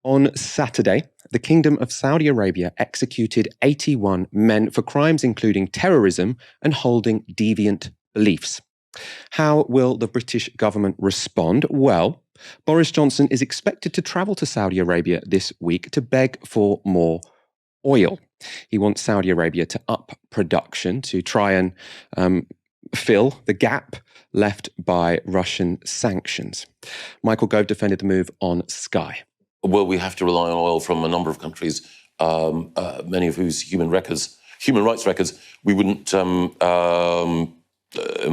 On Saturday, the Kingdom of Saudi Arabia executed 81 men for crimes including terrorism and holding deviant beliefs. How will the British government respond? Well, Boris Johnson is expected to travel to Saudi Arabia this week to beg for more oil. He wants Saudi Arabia to up production to try and fill the gap left by Russian sanctions. Michael Gove defended the move on Sky. Well, we have to rely on oil from a number of countries, many of whose human rights records, we wouldn't, in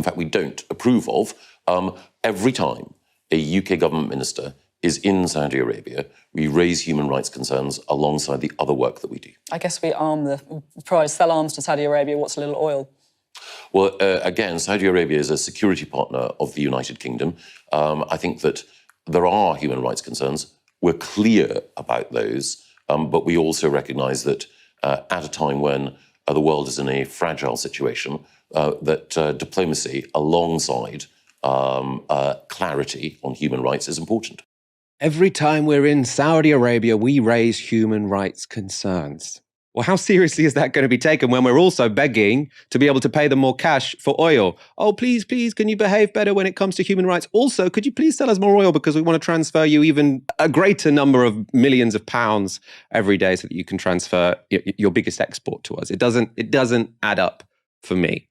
fact, we don't approve of. Every time a UK government minister is in Saudi Arabia, we raise human rights concerns alongside the other work that we do. I guess we sell arms to Saudi Arabia. What's a little oil? Well, again, Saudi Arabia is a security partner of the United Kingdom. I think that there are human rights concerns. We're clear about those, but we also recognise that at a time when the world is in a fragile situation, that diplomacy alongside clarity on human rights is important. Every time we're in Saudi Arabia, we raise human rights concerns. Well, how seriously is that going to be taken when we're also begging to be able to pay them more cash for oil? Oh, please, can you behave better when it comes to human rights? Also, could you please sell us more oil because we want to transfer you even a greater number of millions of pounds every day so that you can transfer your biggest export to us? It doesn't add up for me.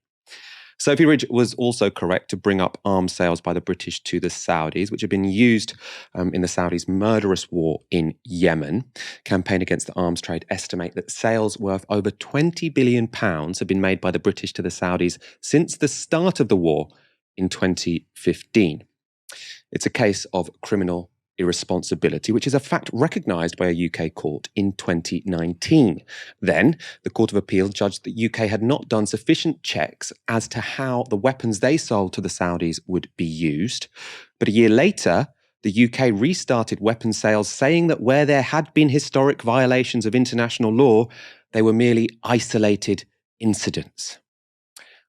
Sophie Ridge was also correct to bring up arms sales by the British to the Saudis, which have been used in the Saudis' murderous war in Yemen. Campaign Against the Arms Trade estimate that sales worth over £20 billion have been made by the British to the Saudis since the start of the war in 2015. It's a case of criminal irresponsibility, which is a fact recognised by a UK court in 2019. Then, the Court of Appeal judged that UK had not done sufficient checks as to how the weapons they sold to the Saudis would be used. But a year later, the UK restarted weapons sales, saying that where there had been historic violations of international law, they were merely isolated incidents.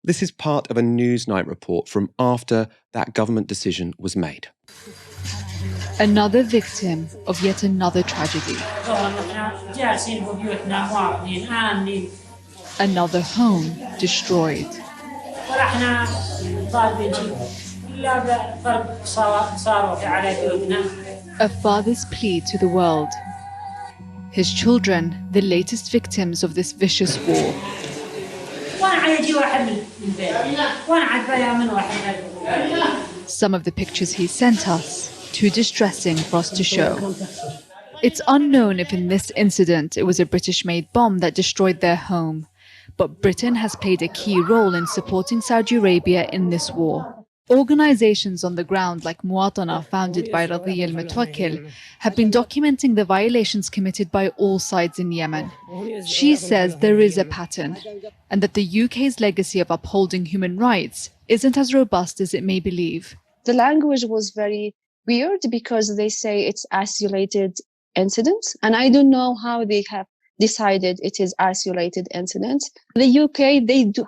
This is part of a Newsnight report from after that government decision was made. Another victim of yet another tragedy. Another home destroyed. A father's plea to the world. His children, the latest victims of this vicious war. Some of the pictures he sent us, too distressing for us to show. It's unknown if in this incident it was a British-made bomb that destroyed their home, but Britain has played a key role in supporting Saudi Arabia in this war. Organizations on the ground like Muwatana, founded by Radhi al-Mutawakkil, have been documenting the violations committed by all sides in Yemen. She says there is a pattern, and that the UK's legacy of upholding human rights isn't as robust as it may believe. The language was very weird because they say it's isolated incidents, and I don't know how they have decided it is isolated incidents. The UK,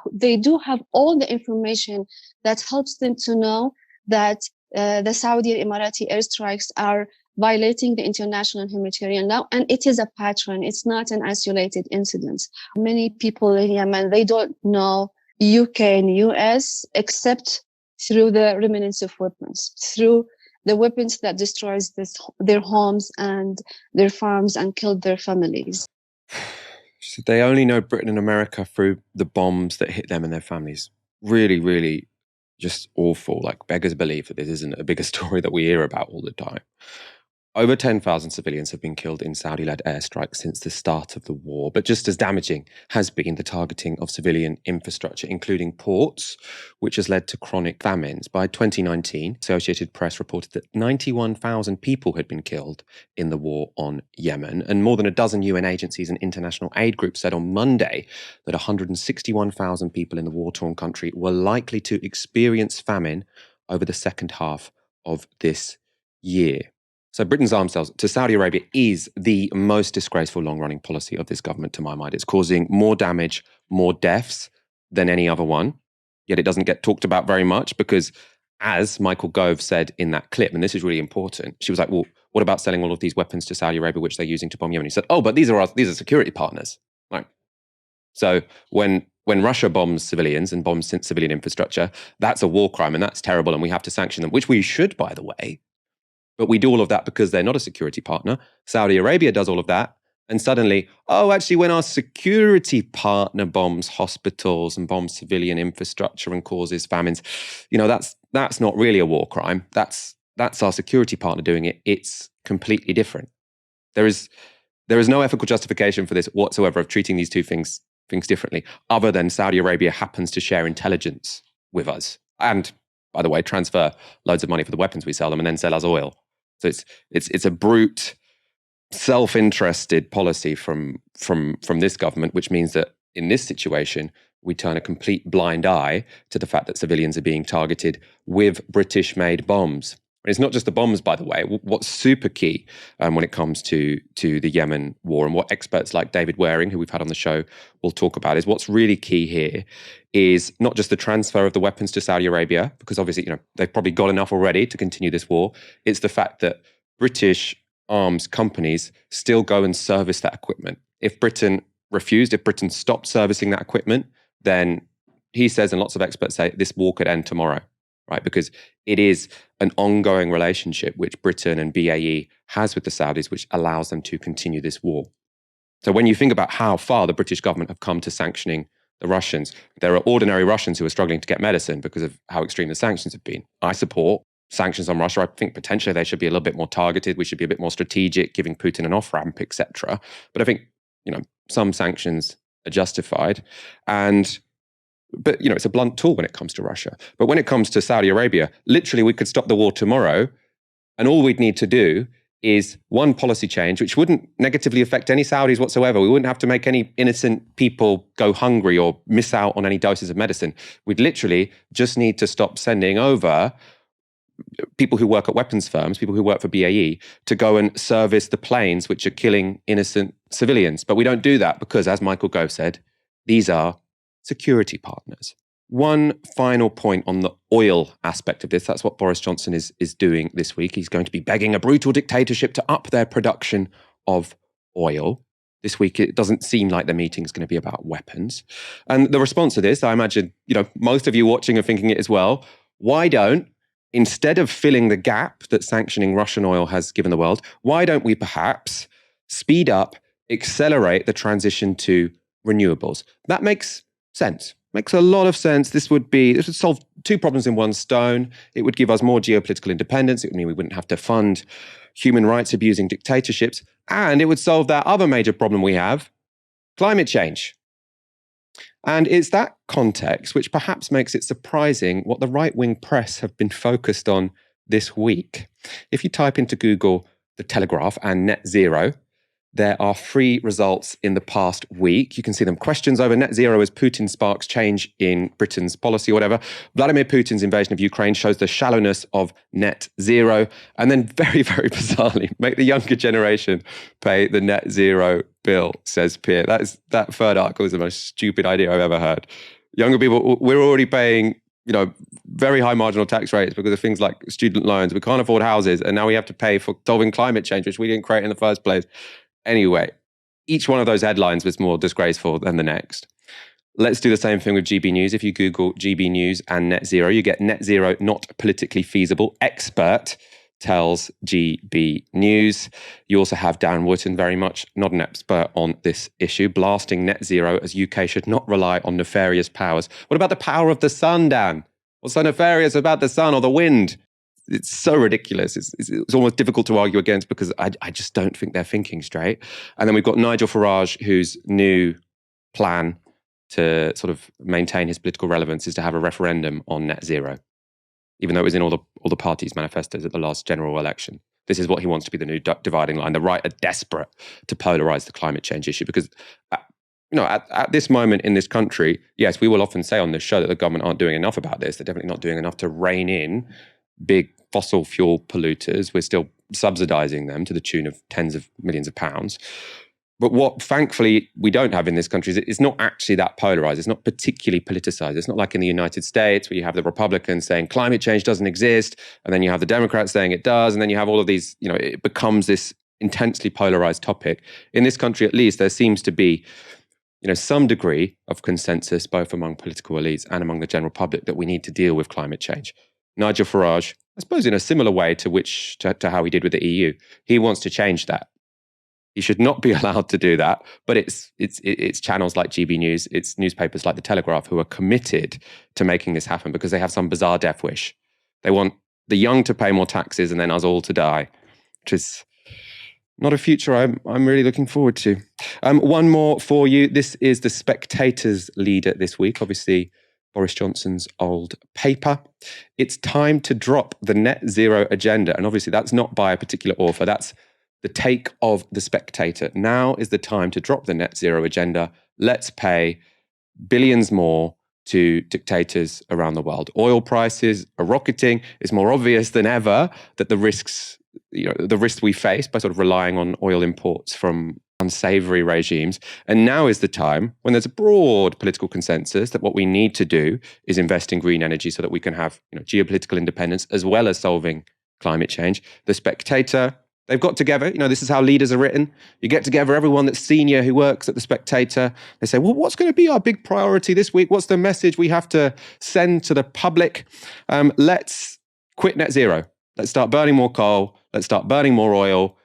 they do have all the information that helps them to know that the Saudi and Emirati airstrikes are violating the international humanitarian law, and it is a pattern. It's not an isolated incident. Many people in Yemen, they don't know UK and US except through the remnants of weapons, through the weapons that destroys their homes and their farms and killed their families. So they only know Britain and America through the bombs that hit them and their families. Really, really just awful. Like, beggars believe that this isn't a bigger story that we hear about all the time. Over 10,000 civilians have been killed in Saudi-led airstrikes since the start of the war. But just as damaging has been the targeting of civilian infrastructure, including ports, which has led to chronic famines. By 2019, Associated Press reported that 91,000 people had been killed in the war on Yemen. And more than a dozen UN agencies and international aid groups said on Monday that 161,000 people in the war-torn country were likely to experience famine over the second half of this year. So Britain's arms sales to Saudi Arabia is the most disgraceful long-running policy of this government, to my mind. It's causing more damage, more deaths than any other one. Yet it doesn't get talked about very much because as Michael Gove said in that clip, and this is really important, she was like, well, what about selling all of these weapons to Saudi Arabia, which they're using to bomb Yemen? He said, oh, but these are security partners. Right. So when Russia bombs civilians and bombs civilian infrastructure, that's a war crime and that's terrible and we have to sanction them, which we should, by the way. But we do all of that because they're not a security partner. Saudi Arabia does all of that. And suddenly, oh, actually, when our security partner bombs hospitals and bombs civilian infrastructure and causes famines, that's not really a war crime. That's our security partner doing it. It's completely different. There is no ethical justification for this whatsoever of treating these two things differently, other than Saudi Arabia happens to share intelligence with us. And by the way, transfer loads of money for the weapons we sell them and then sell us oil. So it's a brute, self-interested policy from this government, which means that in this situation, we turn a complete blind eye to the fact that civilians are being targeted with British-made bombs. And it's not just the bombs, by the way. What's super key when it comes to the Yemen war, and what experts like David Waring, who we've had on the show, will talk about, is what's really key here is not just the transfer of the weapons to Saudi Arabia, because obviously they've probably got enough already to continue this war. It's the fact that British arms companies still go and service that equipment. If Britain stopped servicing that equipment, then he says, and lots of experts say, this war could end tomorrow, right? Because it is an ongoing relationship which Britain and BAE has with the Saudis, which allows them to continue this war. So when you think about how far the British government have come to sanctioning the Russians, there are ordinary Russians who are struggling to get medicine because of how extreme the sanctions have been. I support sanctions on Russia. I think potentially they should be a little bit more targeted. We should be a bit more strategic, giving Putin an off-ramp, etc. But I think, some sanctions are justified. But it's a blunt tool when it comes to Russia. But when it comes to Saudi Arabia, literally we could stop the war tomorrow, and all we'd need to do is one policy change, which wouldn't negatively affect any Saudis whatsoever. We wouldn't have to make any innocent people go hungry or miss out on any doses of medicine. We'd literally just need to stop sending over people who work at weapons firms, people who work for BAE, to go and service the planes which are killing innocent civilians. But we don't do that because, as Michael Gove said, these are security partners. One final point on the oil aspect of this. That's what Boris Johnson is doing this week. He's going to be begging a brutal dictatorship to up their production of oil. This week, it doesn't seem like the meeting is going to be about weapons. And the response to this, I imagine, most of you watching are thinking it as well. Why don't, instead of filling the gap that sanctioning Russian oil has given the world, why don't we perhaps speed up, accelerate the transition to renewables? That makes sense. Makes a lot of sense. This would solve two problems in one stone. It would give us more geopolitical independence. It would mean we wouldn't have to fund human rights abusing dictatorships. And it would solve that other major problem we have, climate change. And it's that context which perhaps makes it surprising what the right-wing press have been focused on this week. If you type into Google The Telegraph and net zero, there are 3 results in the past week. You can see them. Questions over net zero as Putin sparks change in Britain's policy or whatever. Vladimir Putin's invasion of Ukraine shows the shallowness of net zero. And then very, very bizarrely, make the younger generation pay the net zero bill, says Pierre. That third article is the most stupid idea I've ever heard. Younger people, we're already paying very high marginal tax rates because of things like student loans. We can't afford houses. And now we have to pay for solving climate change, which we didn't create in the first place. Anyway, each one of those headlines was more disgraceful than the next. Let's do the same thing with GB News. If you Google GB News and net zero, you get net zero not politically feasible. Expert tells GB News. You also have Dan Wootton, very much not an expert on this issue, blasting net zero as UK should not rely on nefarious powers. What about the power of the sun, Dan? What's so nefarious about the sun or the wind? It's so ridiculous. It's almost difficult to argue against because I just don't think they're thinking straight. And then we've got Nigel Farage, whose new plan to sort of maintain his political relevance is to have a referendum on net zero, even though it was in all the parties' manifestos at the last general election. This is what he wants to be the new dividing line. The right are desperate to polarize the climate change issue because, at this moment in this country, yes, we will often say on this show that the government aren't doing enough about this. They're definitely not doing enough to rein in big fossil fuel polluters. We're still subsidizing them to the tune of tens of millions of pounds. But what, thankfully, we don't have in this country is it's not actually that polarized. It's not particularly politicized. It's not like in the United States where you have the Republicans saying climate change doesn't exist, and then you have the Democrats saying it does, and then you have all of these, it becomes this intensely polarized topic. In this country, at least, there seems to be, some degree of consensus, both among political elites and among the general public, that we need to deal with climate change. Nigel Farage, I suppose in a similar way to how he did with the EU, he wants to change that. He should not be allowed to do that, but it's channels like GB News, it's newspapers like The Telegraph who are committed to making this happen because they have some bizarre death wish. They want the young to pay more taxes and then us all to die, which is not a future I'm really looking forward to. One more for you. This is The Spectator's leader this week, obviously Boris Johnson's old paper. It's time to drop the net zero agenda. And obviously that's not by a particular author. That's the take of The Spectator. Now is the time to drop the net zero agenda. Let's pay billions more to dictators around the world. Oil prices are rocketing. It's more obvious than ever that the risks we face by sort of relying on oil imports from unsavory regimes. And now is the time when there's a broad political consensus that what we need to do is invest in green energy so that we can have geopolitical independence as well as solving climate change. The Spectator, they've got together, this is how leaders are written. You get together everyone that's senior who works at The Spectator. They say, well, what's going to be our big priority this week? What's the message we have to send to the public? Let's quit net zero. Let's start burning more coal. Let's start burning more oil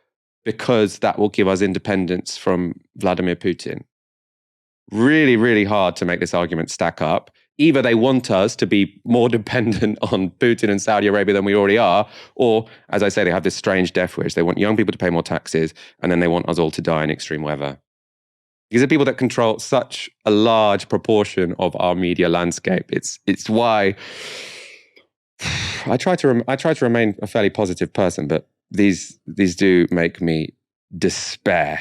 because that will give us independence from Vladimir Putin. Really, really hard to make this argument stack up. Either they want us to be more dependent on Putin and Saudi Arabia than we already are, or, as I say, they have this strange death wish. They want young people to pay more taxes, and then they want us all to die in extreme weather. These are people that control such a large proportion of our media landscape. It's why I try to remain a fairly positive person, but these do make me despair.